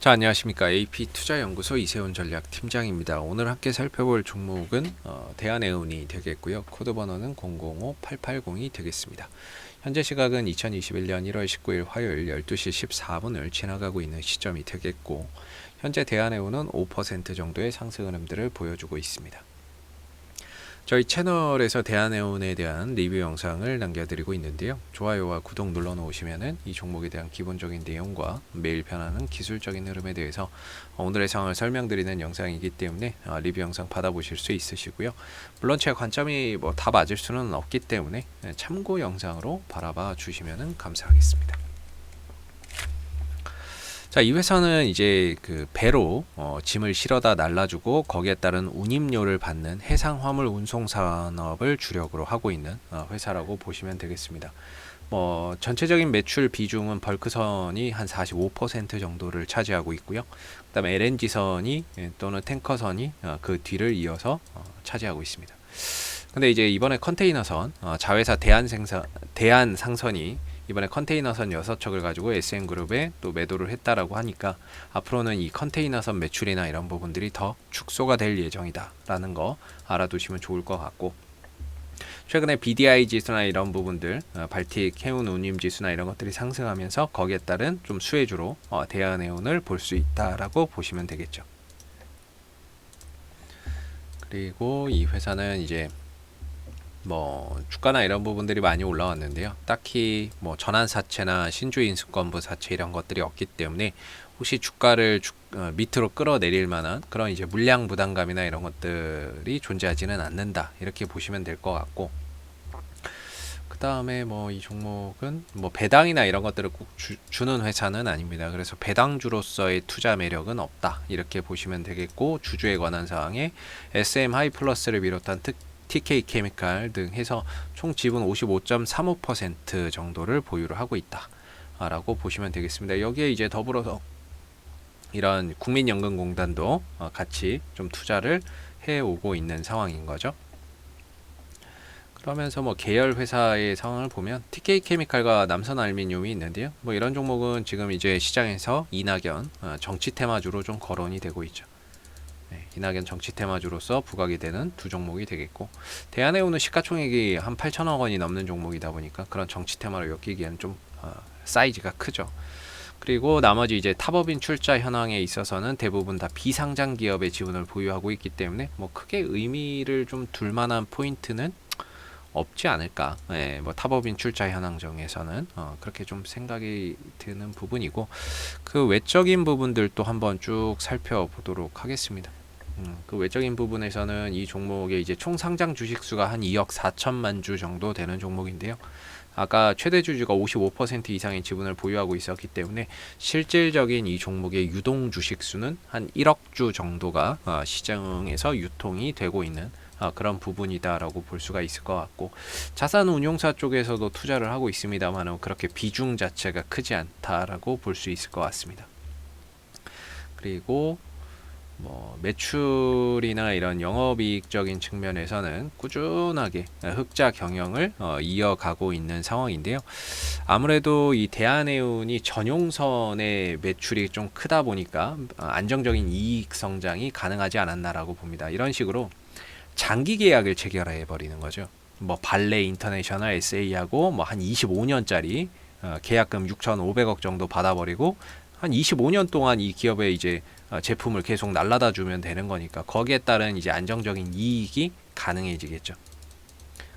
자, 안녕하십니까. AP투자연구소 이세훈 전략팀장입니다. 오늘 함께 살펴볼 종목은 대한해운이 되겠고요. 코드 번호는 005880이 되겠습니다. 현재 시각은 2021년 1월 19일 화요일 12시 14분을 지나가고 있는 시점이 되겠고, 현재 대한해운은 5% 정도의 상승 흐름들을 보여주고 있습니다. 저희 채널에서 대한해운에 대한 리뷰 영상을 남겨드리고 있는데요. 좋아요와 구독 눌러놓으시면은 이 종목에 대한 기본적인 내용과 매일 변하는 기술적인 흐름에 대해서 오늘의 상황을 설명드리는 영상이기 때문에 리뷰 영상 받아보실 수 있으시고요. 물론 제 관점이 다 맞을 수는 없기 때문에 참고 영상으로 바라봐 주시면은 감사하겠습니다. 자, 이 회사는 이제 그 배로 짐을 실어다 날라주고 거기에 따른 운임료를 받는 해상 화물 운송 산업을 주력으로 하고 있는 회사라고 보시면 되겠습니다. 전체적인 매출 비중은 벌크선이 한 45% 정도를 차지하고 있고요. 그다음에 LNG선이 또는 탱커선이 그 뒤를 이어서 차지하고 있습니다. 근데 이제 이번에 컨테이너선 자회사 대한상선이 이번에 컨테이너선 6척을 가지고 SM그룹에 또 매도를 했다라고 하니까 앞으로는 이 컨테이너선 매출이나 이런 부분들이 더 축소가 될 예정이다 라는 거 알아두시면 좋을 것 같고, 최근에 BDI 지수나 이런 부분들, 발틱 해운 운임 지수나 이런 것들이 상승하면서 거기에 따른 좀 수혜주로 대한해운을 볼 수 있다라고 보시면 되겠죠. 그리고 이 회사는 이제 주가나 이런 부분들이 많이 올라왔는데요. 딱히 전환사채나 신주인수권부 사채 이런 것들이 없기 때문에 혹시 주가를 밑으로 끌어내릴 만한 그런 이제 물량 부담감이나 이런 것들이 존재하지는 않는다, 이렇게 보시면 될 것 같고, 그 다음에 이 종목은 배당이나 이런 것들을 꼭 주는 회사는 아닙니다. 그래서 배당주로서의 투자 매력은 없다, 이렇게 보시면 되겠고, 주주에 관한 사항에 SM 하이플러스를 비롯한 TK 케미칼 등 해서 총 지분 55.35% 정도를 보유를 하고 있다 라고 보시면 되겠습니다. 여기에 이제 더불어서 이런 국민연금공단도 같이 좀 투자를 해오고 있는 상황인 거죠. 그러면서 계열 회사의 상황을 보면 TK 케미칼과 남선 알루미늄이 있는데요. 이런 종목은 지금 이제 시장에서 이낙연 정치 테마주로 좀 거론이 되고 있죠. 이낙연 정치 테마주로서 부각이 되는 두 종목이 되겠고, 대한해운은 시가총액이 한 8천억 원이 넘는 종목이다 보니까 그런 정치 테마로 엮이기에는 좀 사이즈가 크죠. 그리고 나머지 이제 탑업인 출자 현황에 있어서는 대부분 다 비상장 기업의 지분을 보유하고 있기 때문에 크게 의미를 좀 둘 만한 포인트는 없지 않을까. 탑업인 출자 현황정에서는 그렇게 좀 생각이 드는 부분이고, 그 외적인 부분들도 한번 쭉 살펴보도록 하겠습니다. 그 외적인 부분에서는 이 종목의 이제 총 상장 주식 수가 한 2억 4천만 주 정도 되는 종목인데요. 아까 최대 주주가 55% 이상의 지분을 보유하고 있었기 때문에 실질적인 이 종목의 유동 주식 수는 한 1억 주 정도가 시장에서 유통이 되고 있는 그런 부분이다라고 볼 수가 있을 것 같고, 자산 운용사 쪽에서도 투자를 하고 있습니다만 그렇게 비중 자체가 크지 않다라고 볼 수 있을 것 같습니다. 그리고 매출이나 이런 영업이익적인 측면에서는 꾸준하게 흑자 경영을 이어가고 있는 상황인데요. 아무래도 이 대한해운이 전용선의 매출이 좀 크다 보니까 안정적인 이익 성장이 가능하지 않았나라고 봅니다. 이런 식으로 장기 계약을 체결해 버리는 거죠. 발레 인터내셔널 SA하고 한 25년짜리 계약금 6,500억 정도 받아버리고 한 25년 동안 이 기업에 이제 제품을 계속 날라다 주면 되는 거니까 거기에 따른 이제 안정적인 이익이 가능해지겠죠.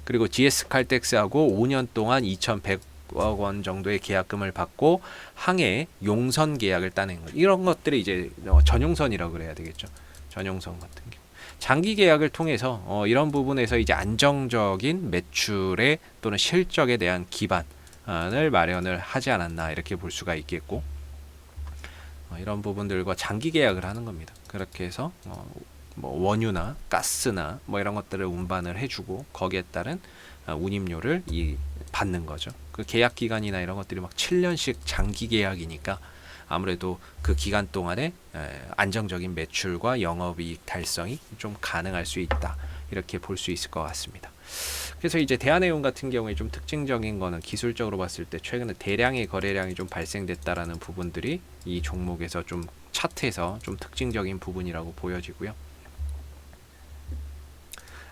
그리고 GS 칼텍스하고 5년 동안 2,100억 원 정도의 계약금을 받고 항해 용선 계약을 따낸 거, 이런 것들이 이제 전용선이라고 그래야 되겠죠. 전용선 같은 경우 장기 계약을 통해서 이런 부분에서 이제 안정적인 매출에 또는 실적에 대한 기반을 마련을 하지 않았나, 이렇게 볼 수가 있겠고, 이런 부분들과 장기 계약을 하는 겁니다. 그렇게 해서 원유나 가스나 이런 것들을 운반을 해주고 거기에 따른 운임료를 받는 거죠. 그 계약 기간이나 이런 것들이 7년씩 장기 계약이니까 아무래도 그 기간 동안에 안정적인 매출과 영업이익 달성이 좀 가능할 수 있다, 이렇게 볼 수 있을 것 같습니다. 그래서 이제 대한해운 같은 경우에 좀 특징적인 거는 기술적으로 봤을 때 최근에 대량의 거래량이 좀 발생됐다라는 부분들이 이 종목에서 좀 차트에서 좀 특징적인 부분이라고 보여지고요.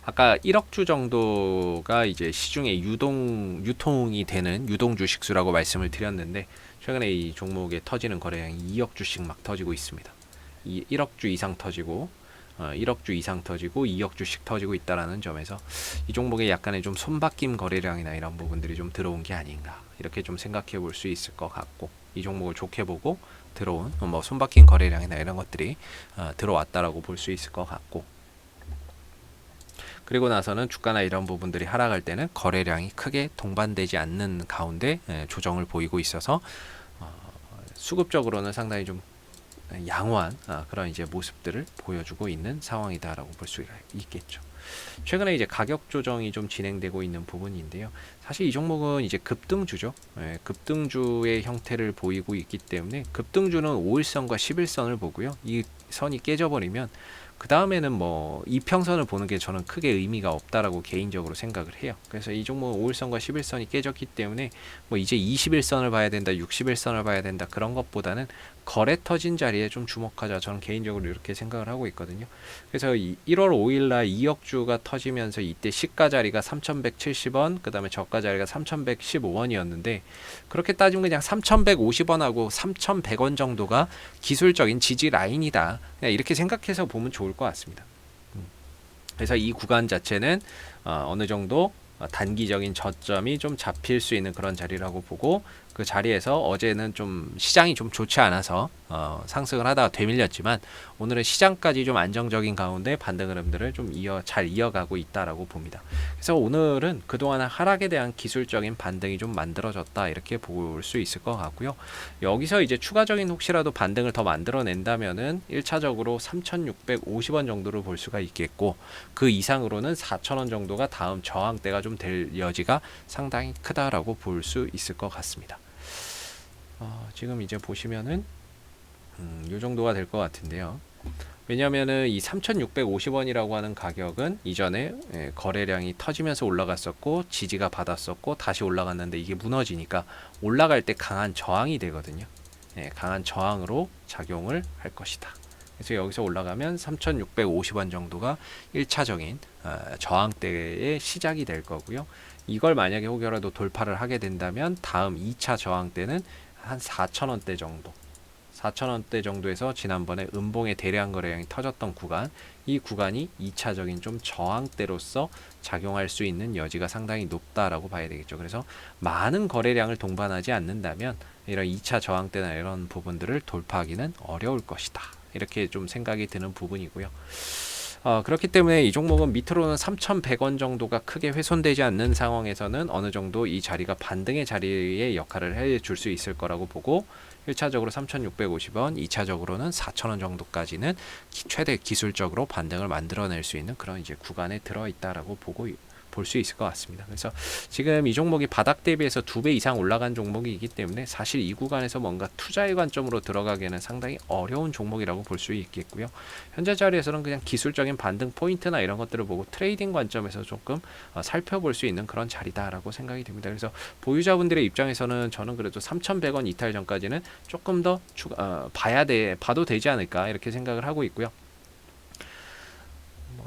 아까 1억 주 정도가 이제 시중에 유통이 되는 유동 주식수라고 말씀을 드렸는데, 최근에 이 종목에 터지는 거래량이 2억 주씩 막 터지고 있습니다. 1억 주 이상 터지고 1억 주 이상 터지고 2억 주씩 터지고 있다라는 점에서 이 종목에 약간의 좀 손바뀜 거래량이나 이런 부분들이 좀 들어온 게 아닌가, 이렇게 좀 생각해 볼 수 있을 것 같고, 이 종목을 좋게 보고 들어온 뭐 손바뀜 거래량이나 이런 것들이 들어왔다라고 볼 수 있을 것 같고, 그리고 나서는 주가나 이런 부분들이 하락할 때는 거래량이 크게 동반되지 않는 가운데 조정을 보이고 있어서 수급적으로는 상당히 좀 양호한 그런 이제 모습들을 보여주고 있는 상황이다라고 볼 수가 있겠죠. 최근에 이제 가격 조정이 좀 진행되고 있는 부분인데요. 사실 이 종목은 이제 급등주죠. 급등주의 형태를 보이고 있기 때문에 급등주는 5일선과 11선을 보고요. 이 선이 깨져버리면 그 다음에는 뭐 이평선을 보는 게 저는 크게 의미가 없다라고 개인적으로 생각을 해요. 그래서 이 종목은 5일선과 11선이 깨졌기 때문에 뭐 이제 21선을 봐야 된다, 61선을 봐야 된다, 그런 것보다는 거래 터진 자리에 좀 주목하자, 저는 개인적으로 이렇게 생각을 하고 있거든요. 그래서 1월 5일날 2억 주가 터지면서 이때 시가 자리가 3,170원, 그 다음에 저가 자리가 3,115원이었는데, 그렇게 따지면 그냥 3,150원하고 3,100원 정도가 기술적인 지지 라인이다, 그냥 이렇게 생각해서 보면 좋을 것 같습니다. 그래서 이 구간 자체는 어느 정도 단기적인 저점이 좀 잡힐 수 있는 그런 자리라고 보고, 그 자리에서 어제는 좀 시장이 좀 좋지 않아서 상승을 하다가 되밀렸지만, 오늘은 시장까지 좀 안정적인 가운데 반등 흐름들을 좀 잘 이어가고 있다라고 봅니다. 그래서 오늘은 그동안 하락에 대한 기술적인 반등이 좀 만들어졌다, 이렇게 볼 수 있을 것 같고요. 여기서 이제 추가적인 혹시라도 반등을 더 만들어낸다면은 1차적으로 3,650원 정도를 볼 수가 있겠고, 그 이상으로는 4,000원 정도가 다음 저항대가 좀 될 여지가 상당히 크다라고 볼 수 있을 것 같습니다. 지금 이제 보시면은 요 정도가 될 것 같은데요. 왜냐면은 이 3,650원이라고 하는 가격은 이전에 거래량이 터지면서 올라갔었고 지지가 받았었고 다시 올라갔는데, 이게 무너지니까 올라갈 때 강한 저항이 되거든요. 강한 저항으로 작용을 할 것이다. 그래서 여기서 올라가면 3,650원 정도가 1차적인 저항대의 시작이 될 거고요. 이걸 만약에 혹여라도 돌파를 하게 된다면 다음 2차 저항대는 한 4,000원대 정도, 4,000원대 정도에서 지난번에 음봉의 대량 거래량이 터졌던 구간, 이 구간이 2차적인 좀 저항대로서 작용할 수 있는 여지가 상당히 높다라고 봐야 되겠죠. 그래서 많은 거래량을 동반하지 않는다면 이런 2차 저항대나 이런 부분들을 돌파하기는 어려울 것이다, 이렇게 좀 생각이 드는 부분이고요. 그렇기 때문에 이 종목은 밑으로는 3,100원 정도가 크게 훼손되지 않는 상황에서는 어느 정도 이 자리가 반등의 자리의 역할을 해줄 수 있을 거라고 보고, 1차적으로 3,650원, 2차적으로는 4,000원 정도까지는 최대 기술적으로 반등을 만들어낼 수 있는 그런 이제 구간에 들어있다라고 보고 볼 수 있을 것 같습니다. 그래서 지금 이 종목이 바닥 대비해서 2배 이상 올라간 종목이기 때문에 사실 이 구간에서 뭔가 투자의 관점으로 들어가기에는 상당히 어려운 종목이라고 볼 수 있겠고요. 현재 자리에서는 그냥 기술적인 반등 포인트나 이런 것들을 보고 트레이딩 관점에서 조금 살펴볼 수 있는 그런 자리다라고 생각이 됩니다. 그래서 보유자분들의 입장에서는 저는 그래도 3,100원 이탈 전까지는 조금 더 봐도 되지 않을까, 이렇게 생각을 하고 있고요.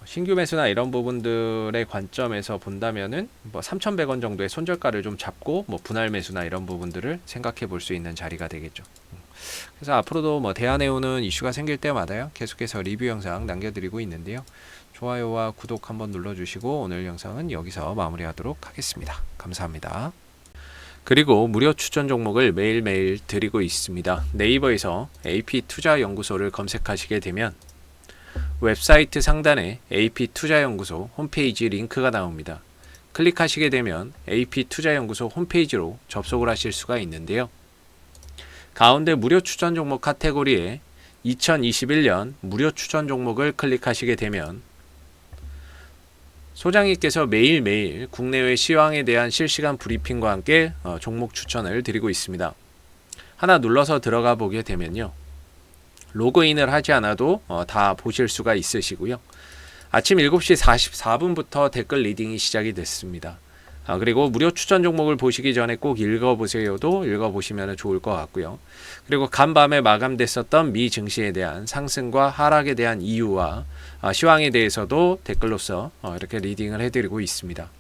신규 매수나 이런 부분들의 관점에서 본다면은 3,100원 정도의 손절가를 좀 잡고 분할 매수나 이런 부분들을 생각해 볼 수 있는 자리가 되겠죠. 그래서 앞으로도 대한해운은 이슈가 생길 때마다요, 계속해서 리뷰 영상 남겨드리고 있는데요. 좋아요와 구독 한번 눌러주시고 오늘 영상은 여기서 마무리하도록 하겠습니다. 감사합니다. 그리고 무료 추천 종목을 매일매일 드리고 있습니다. 네이버에서 AP투자연구소를 검색하시게 되면 웹사이트 상단에 AP투자연구소 홈페이지 링크가 나옵니다. 클릭하시게 되면 AP투자연구소 홈페이지로 접속을 하실 수가 있는데요. 가운데 무료 추천 종목 카테고리에 2021년 무료 추천 종목을 클릭하시게 되면 소장님께서 매일매일 국내외 시황에 대한 실시간 브리핑과 함께 종목 추천을 드리고 있습니다. 하나 눌러서 들어가 보게 되면요, 로그인을 하지 않아도 다 보실 수가 있으시고요. 아침 7시 44분부터 댓글 리딩이 시작이 됐습니다. 그리고 무료 추천 종목을 보시기 전에 꼭 읽어보세요도 읽어보시면 좋을 것 같고요. 그리고 간밤에 마감됐었던 미 증시에 대한 상승과 하락에 대한 이유와 시황에 대해서도 댓글로서 이렇게 리딩을 해드리고 있습니다.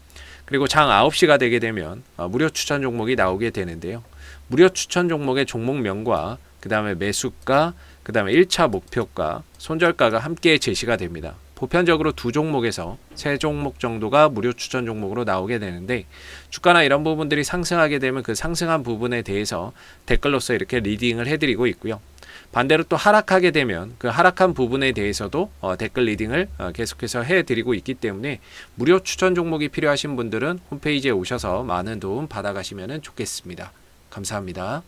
그리고 장 9시가 되게 되면 무료 추천 종목이 나오게 되는데요. 무료 추천 종목의 종목명과 그 다음에 매수가, 그 다음에 1차 목표가, 손절가가 함께 제시가 됩니다. 보편적으로 두 종목에서 세 종목 정도가 무료 추천 종목으로 나오게 되는데, 주가나 이런 부분들이 상승하게 되면 그 상승한 부분에 대해서 댓글로서 이렇게 리딩을 해드리고 있고요. 반대로 또 하락하게 되면 그 하락한 부분에 대해서도 댓글 리딩을 계속해서 해드리고 있기 때문에 무료 추천 종목이 필요하신 분들은 홈페이지에 오셔서 많은 도움 받아가시면 좋겠습니다. 감사합니다.